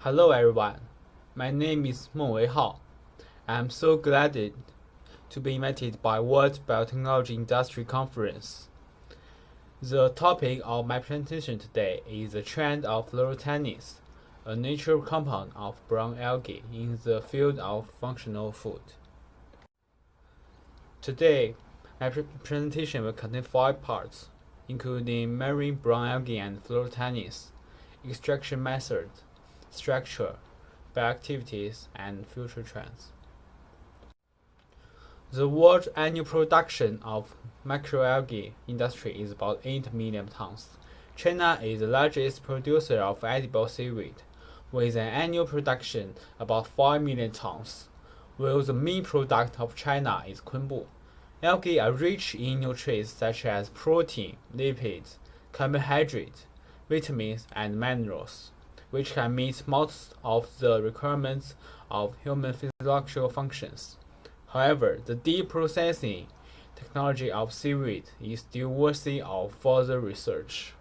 Hello everyone, my name is Weihao Meng. I'm so glad to be invited by World Biotechnology Industry Conference. The topic of my presentation today is the trend of phlorotannins, a natural compound of brown algae in the field of functional food. Today, my presentation will contain 5 parts, including marine brown algae and phlorotannins, extraction method, structure, bioactivities, and future trends. The world annual production of macroalgae industry is about 8 million tons. China is the largest producer of edible seaweed, with an annual production about 5 million tons, while the main product of China is kunbu. Algae are rich in nutrients such as protein, lipids, carbohydrates, vitamins, and minerals, which can meet most of the requirements of human physiological functions. However, the deep processing technology of seaweed is still worthy of further research.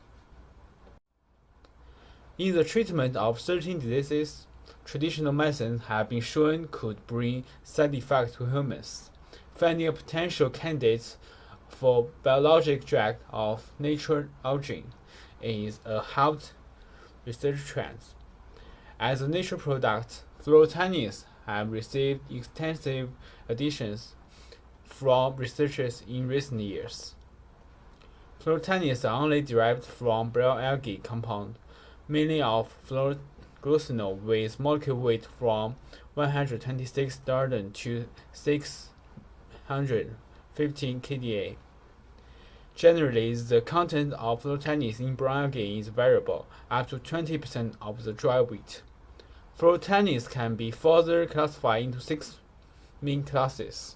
In the treatment of certain diseases, traditional medicines have been shown could bring side effects to humans. Finding a potential candidate for biologic drug of natural origin is a hot research trends. As a natural product, phlorotannins have received extensive additions from researchers in recent years. Phlorotannins are only derived from brown algae compound, mainly of fluoroglycinol with molecular weight from 126 Dalton to 615 kDa. Generally, the content of phlorotannins in brown algae is variable, up to 20% of the dry weight. Phlorotannins can be further classified into 6 main classes.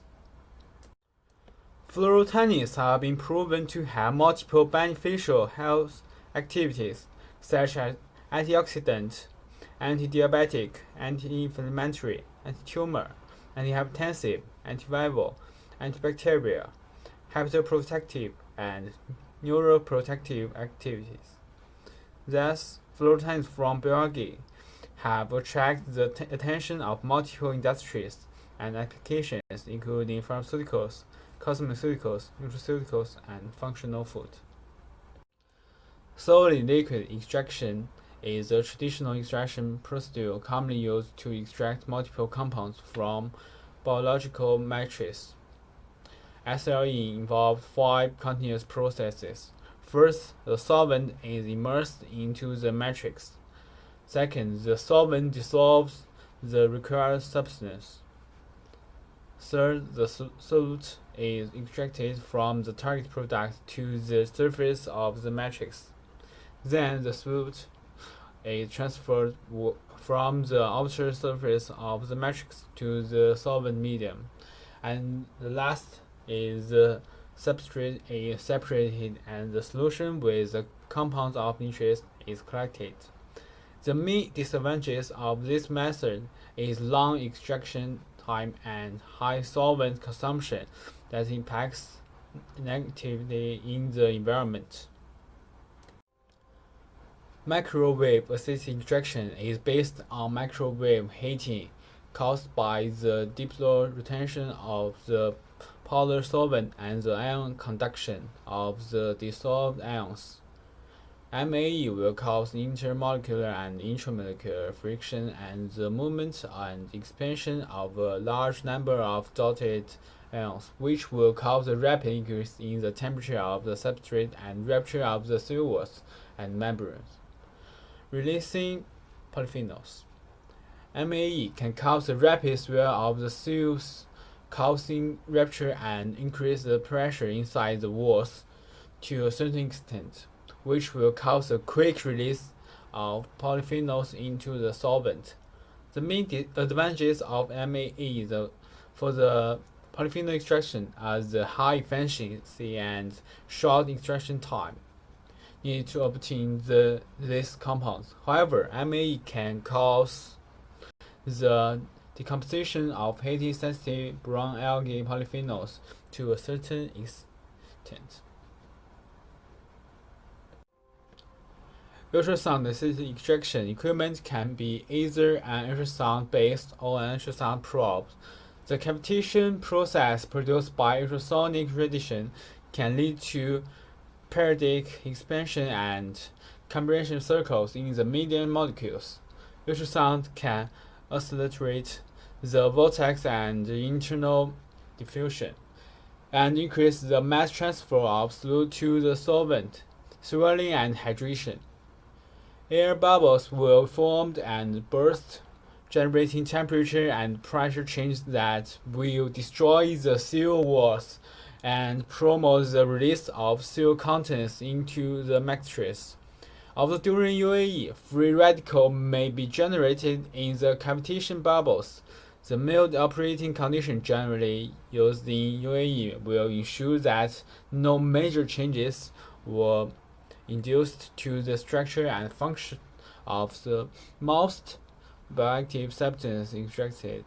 Phlorotannins have been proven to have multiple beneficial health activities, such as antioxidant, anti-diabetic, anti-inflammatory, anti-tumor, antihypertensive, antiviral, antibacterial, hepatoprotective, and neuroprotective activities. Thus, phlorotannins from algae have attracted the attention of multiple industries and applications, including pharmaceuticals, cosmeceuticals, nutraceuticals, and functional food. Solid liquid extraction is a traditional extraction procedure commonly used to extract multiple compounds from biological matrices. SLE involves 5 continuous processes. First, the solvent is immersed into the matrix. Second, the solvent dissolves the required substance. Third, the solute is extracted from the target product to the surface of the matrix. Then the solute is transferred from the outer surface of the matrix to the solvent medium. And the last is the substrate is separated and the solution with the compounds of interest is collected. The main disadvantages of this method is long extraction time and high solvent consumption that impacts negatively in the environment. Microwave-assisted extraction is based on microwave heating caused by the dipole retention of the polar solvent and the ion conduction of the dissolved ions. MAE will cause intermolecular and intramolecular friction and the movement and expansion of a large number of dotted ions, which will cause a rapid increase in the temperature of the substrate and rupture of the cell walls and membranes, releasing polyphenols. MAE can cause a rapid swell of the cells, causing rupture and increase the pressure inside the walls to a certain extent, which will cause a quick release of polyphenols into the solvent. The main advantages of MAE for the polyphenol extraction are the high efficiency and short extraction time needed to obtain these compounds. However, MAE can cause the decomposition of heat-sensitive brown algae polyphenols to a certain extent. Ultrasound assisted extraction equipment can be either an ultrasound based or an ultrasound probe. The cavitation process produced by ultrasonic radiation can lead to periodic expansion and compression circles in the medium molecules. Ultrasound can accelerate the vortex and internal diffusion, and increase the mass transfer of fluid to the solvent, swelling and hydration. Air bubbles will form and burst, generating temperature and pressure changes that will destroy the cell walls and promote the release of cell contents into the matrix. Also, during UAE, free radical may be generated in the cavitation bubbles. The mild operating condition generally used in UAE will ensure that no major changes were induced to the structure and function of the most bioactive substance extracted.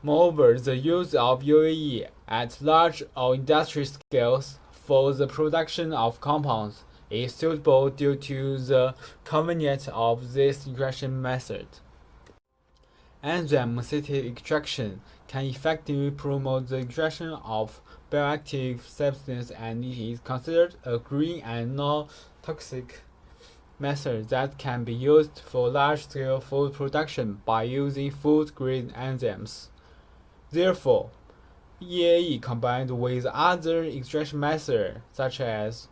Moreover, the use of UAE at large or industrial scales for the production of compounds is suitable due to the convenience of this extraction method. Enzyme-assisted extraction can effectively promote the extraction of bioactive substances, and it is considered a green and non-toxic method that can be used for large-scale food production by using food-grade enzymes. Therefore, EAE combined with other extraction methods such as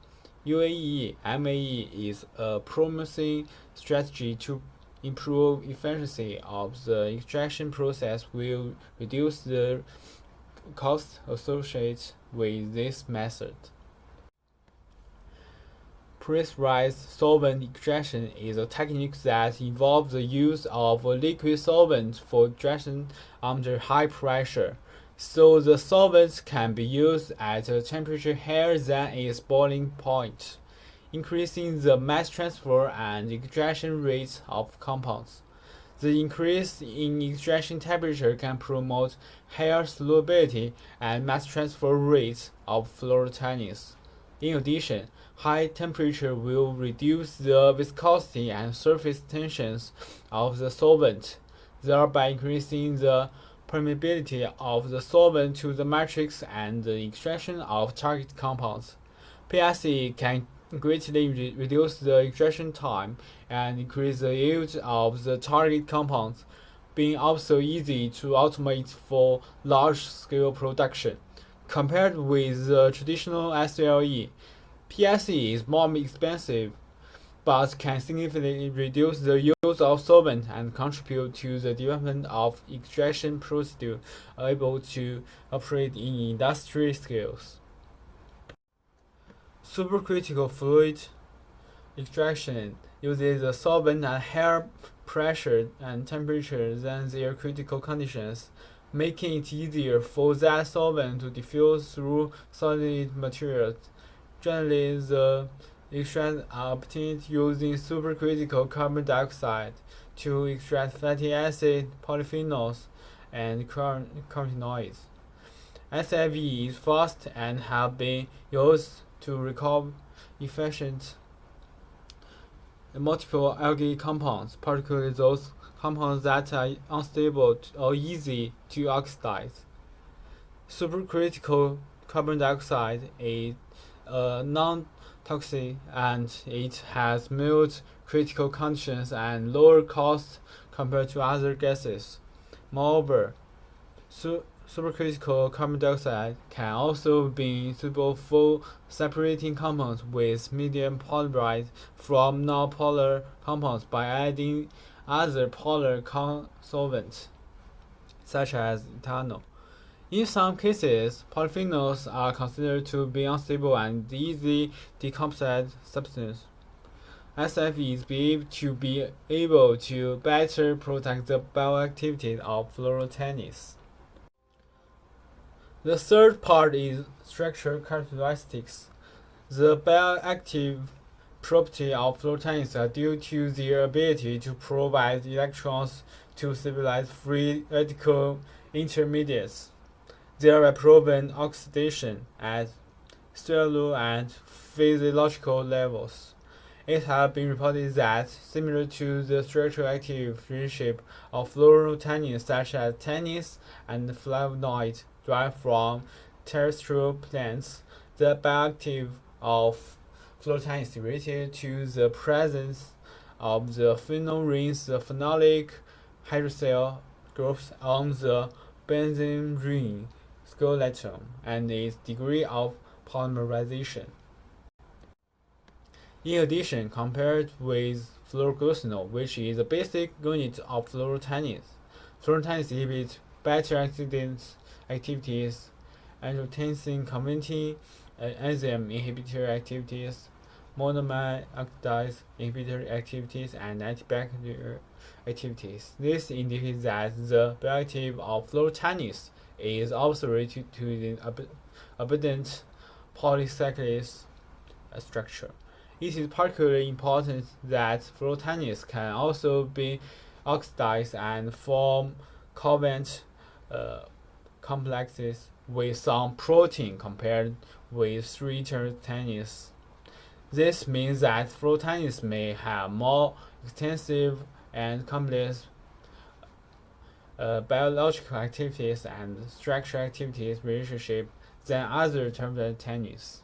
UAE, MAE is a promising strategy to improve efficiency of the extraction process will reduce the costs associated with this method. Pressurized solvent extraction is a technique that involves the use of a liquid solvent for extraction under high pressure, so the solvent can be used at a temperature higher than its boiling point, increasing the mass transfer and extraction rates of compounds. The increase in extraction temperature can promote higher solubility and mass transfer rates of Phlorotannins. In addition, high temperature will reduce the viscosity and surface tensions of the solvent, thereby increasing the permeability of the solvent to the matrix and the extraction of target compounds. PSE can greatly reduce the extraction time and increase the yield of the target compounds, being also easy to automate for large-scale production. Compared with the traditional SLE, PSE is more expensive but can significantly reduce the use of solvent and contribute to the development of extraction procedures able to operate in industrial scales. Supercritical fluid extraction uses the solvent at higher pressure and temperature than their critical conditions, making it easier for that solvent to diffuse through solid materials. Generally, the extracts are obtained using supercritical carbon dioxide to extract fatty acid, polyphenols, and carotenoids. SIV is fast and have been used to recover efficient multiple algae compounds, particularly those compounds that are unstable or easy to oxidize. Supercritical carbon dioxide is non-toxic and it has mild critical conditions and lower costs compared to other gases. Moreover, supercritical carbon dioxide can also be suitable for separating compounds with medium polarity from non-polar compounds by adding other polar solvents, such as ethanol. In some cases, polyphenols are considered to be unstable and easily decomposed substances. SFE is believed to be able to better protect the bioactivity of Phlorotannins. The third part is structural characteristics. The bioactive properties of Phlorotannins are due to their ability to provide electrons to stabilize free radical intermediates, thereby prevent oxidation at cellular and physiological levels. It has been reported that, similar to the structural active relationship of phlorotannins such as tannins and flavonoids derived from terrestrial plants, the bioactive of phlorotannins is related to the presence of the phenol rings, the phenolic hydroxyl groups on the benzene ring skeleton, and its degree of polymerization. In addition, compared with fluoroglycinol, which is the basic unit of phlorotannins, phlorotannins inhibit beta-antioxidant activities, angiotensin-converting enzyme inhibitor activities, monoamine oxidase inhibitor activities, and antibacterial activities. This indicates that the bioactivity of fluorotannins is also related to the abundant polycyclic structure. It is particularly important that phlorotannins can also be oxidized and form covalent complexes with some protein compared with sweeter tannins. This means that phlorotannins may have more extensive and complex biological activities and structural activities relationship than other terminal tannins.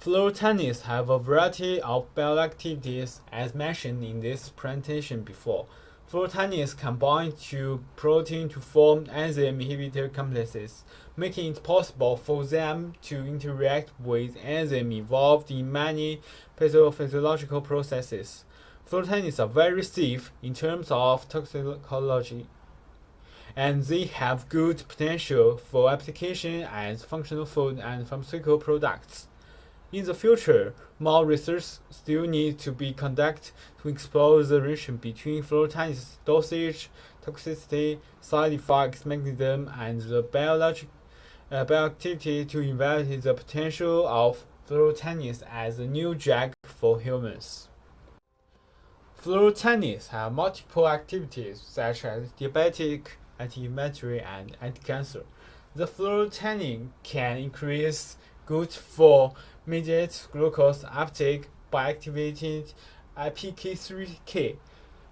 Phlorotannins have a variety of bioactivities as mentioned in this presentation before. Phlorotannins can bind to protein to form enzyme inhibitor complexes, making it possible for them to interact with enzymes involved in many pathophysiological processes. Phlorotannins are very safe in terms of toxicology, and they have good potential for application as functional food and pharmaceutical products. In the future, more research still needs to be conducted to explore the relationship between phlorotannins dosage, toxicity, side effects mechanism, and the bioactivity to evaluate the potential of phlorotannins as a new drug for humans. Phlorotannins have multiple activities such as diabetic, anti-inflammatory, and anti-cancer. The phlorotannin can increase good for mediate glucose uptake by activating PK3K,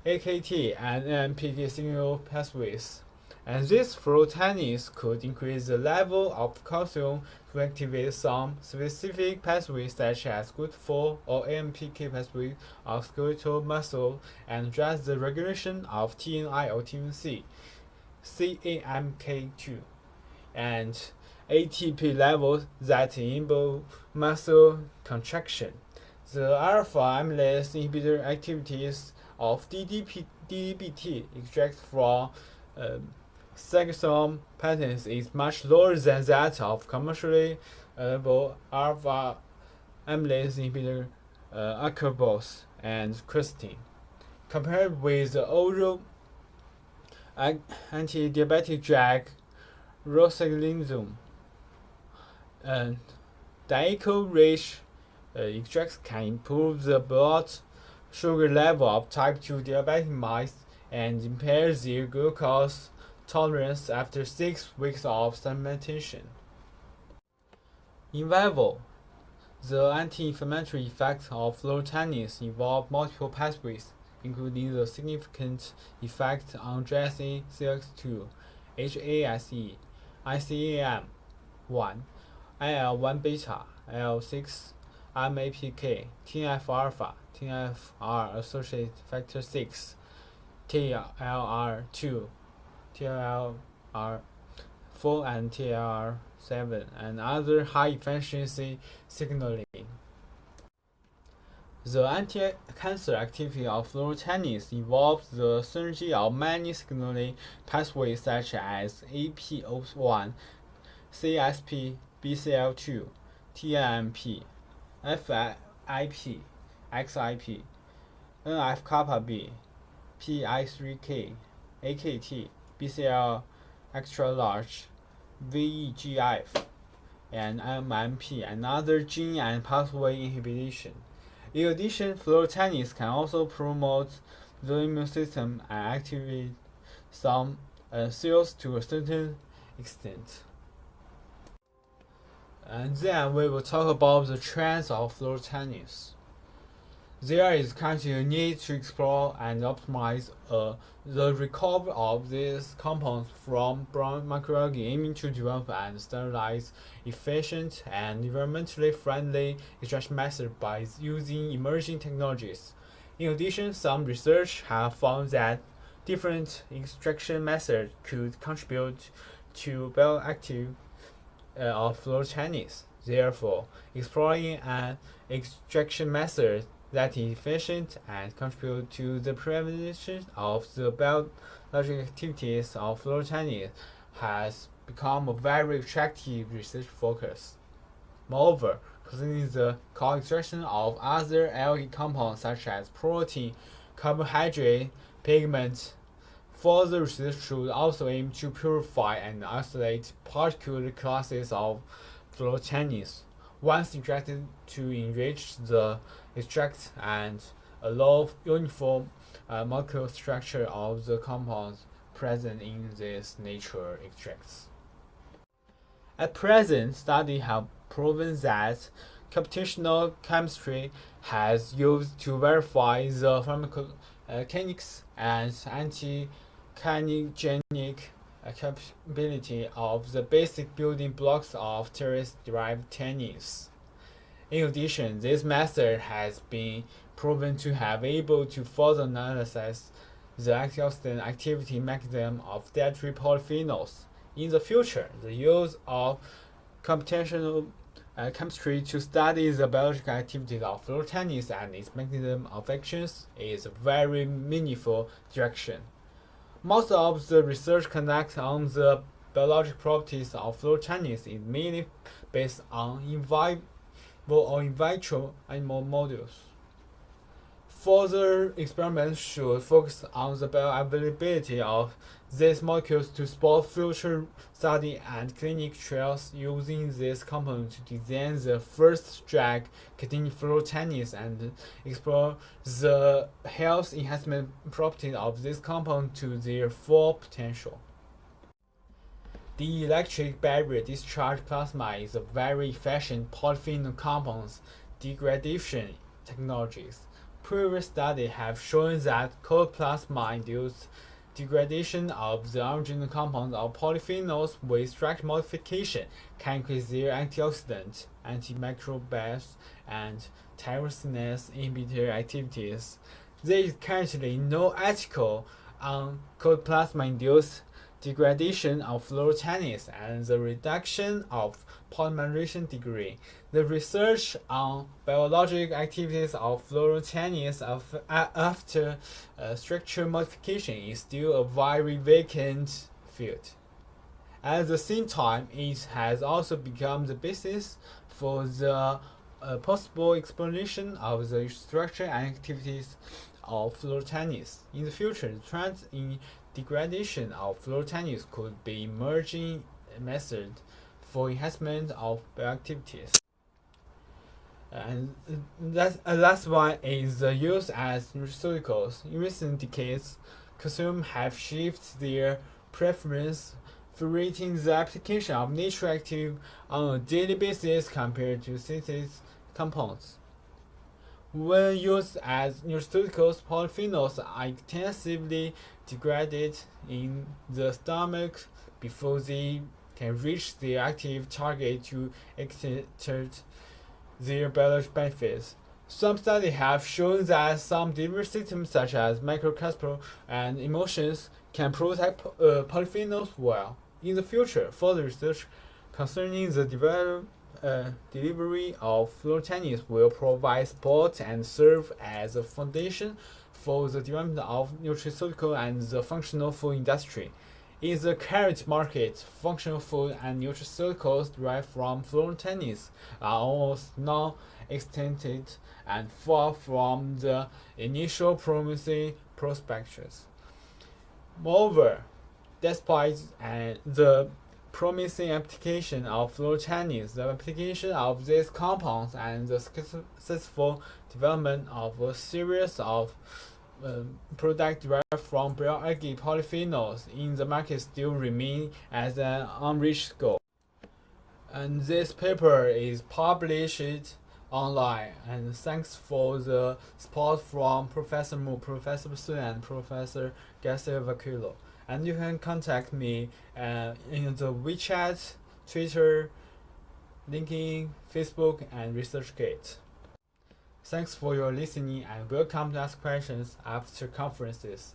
AKT, and AMPK signal pathways. And these phlorotannins could increase the level of calcium to activate some specific pathways such as good4 or AMPK pathway of skeletal muscle and address the regulation of TNI or TNC, CAMK2, and ATP levels that enable muscle contraction. The alpha amylase inhibitor activities of DDBT extract from cytosol patterns is much lower than that of commercially available alpha amylase inhibitor acarbose and quercetin. Compared with the oral anti-diabetic drug rosiglitazone, diaco-rich extracts can improve the blood sugar level of type 2 diabetic mice and impair their glucose tolerance after 6 weeks of supplementation. In vivo, the anti-inflammatory effects of phlorotannins involve multiple pathways, including the significant effect on GSA CX2, HASE, ICAM1, IL-1 beta, IL-6, MAPK, TNF-alpha, TNF-associated factor 6, TLR2, TLR4, and TLR7, and other high-efficiency signaling. The anti-cancer activity of phlorotannins involves the synergy of many signaling pathways such as APO1, CSP, BCL2, TNMP, FIP, XIP, NF-kappa B, PI3K, AKT, BCL extra large, VEGF, and MMP, and other gene and pathway inhibition. In addition, phlorotannins can also promote the immune system and activate some cells to a certain extent. And then we will talk about the trends of Phlorotannins. There is currently a need to explore and optimize the recovery of these compounds from brown microalgae, aiming to develop and standardize efficient and environmentally friendly extraction methods by using emerging technologies. In addition, some research have found that different extraction methods could contribute to bioactive of Phlorotannins. Therefore, exploring an extraction method that is efficient and contribute to the prevention of the biological activities of Phlorotannins has become a very attractive research focus. Moreover, considering the co-extraction of other algae compounds such as protein, carbohydrate, pigment, further research should also aim to purify and isolate particular classes of Phlorotannins once extracted to enrich the extract and allow uniform molecular structure of the compounds present in these natural extracts. At present, studies have proven that computational chemistry has used to verify the pharmacokinetics and anti-carcinogenic capability of the basic building blocks of terrestrial-derived tannins. In addition, this method has been proven to have able to further analyze the antioxidant activity mechanism of dietary polyphenols. In the future, the use of computational chemistry to study the biological activities of Phlorotannins and its mechanism of actions is a very meaningful direction. Most of the research conducted on the biological properties of Phlorotannins is mainly based on in vivo or in vitro animal models. Further experiments should focus on the bioavailability of these molecules to support future study and clinical trials using this compound to design the first drug containing Phlorotannins and explore the health enhancement properties of this compound to their full potential. The electric barrier discharge plasma is a very efficient polyphenol compounds degradation technologies. Previous studies have shown that cold plasma-induced degradation of the original compounds of polyphenols with structure modification can increase their antioxidant, antimicrobial, and tyrosine inhibitor activities. There is currently no article on cold plasma-induced degradation of Phlorotannins and the reduction of polymerization degree. The research on biological activities of Phlorotannins after structure modification is still a very vacant field. At the same time, it has also become the basis for the possible explanation of the structure and activities of Phlorotannins. In the future, the trends in degradation of Phlorotannins could be emerging method for enhancement of bioactivities. And that last one is the use as nutraceuticals. In recent decades, consumers have shifted their preference favoriting the application of natural active on a daily basis compared to synthetic compounds. When used as nutraceuticals, polyphenols are extensively degraded in the stomach before they can reach their active target to exert their biological benefits. Some studies have shown that some delivery systems such as microcaspar and emulsions can protect polyphenols well. In the future, further research concerning the delivery of Phlorotannins will provide support and serve as a foundation for the development of nutraceutical and the functional food industry. In the current market, functional food and nutraceuticals derived from Phlorotannins are almost non-existent and far from the initial promising prospects. Moreover, despite the promising application of Phlorotannins, the application of these compounds and the successful development of a series of products derived from polyphenols in the market still remain as an unreached goal. And this paper is published online. And thanks for the support from Professor Mu, Professor Sun, and Professor Garcia Vaquilo. And you can contact me in the WeChat, Twitter, LinkedIn, Facebook, and ResearchGate. Thanks for your listening and welcome to ask questions after conferences.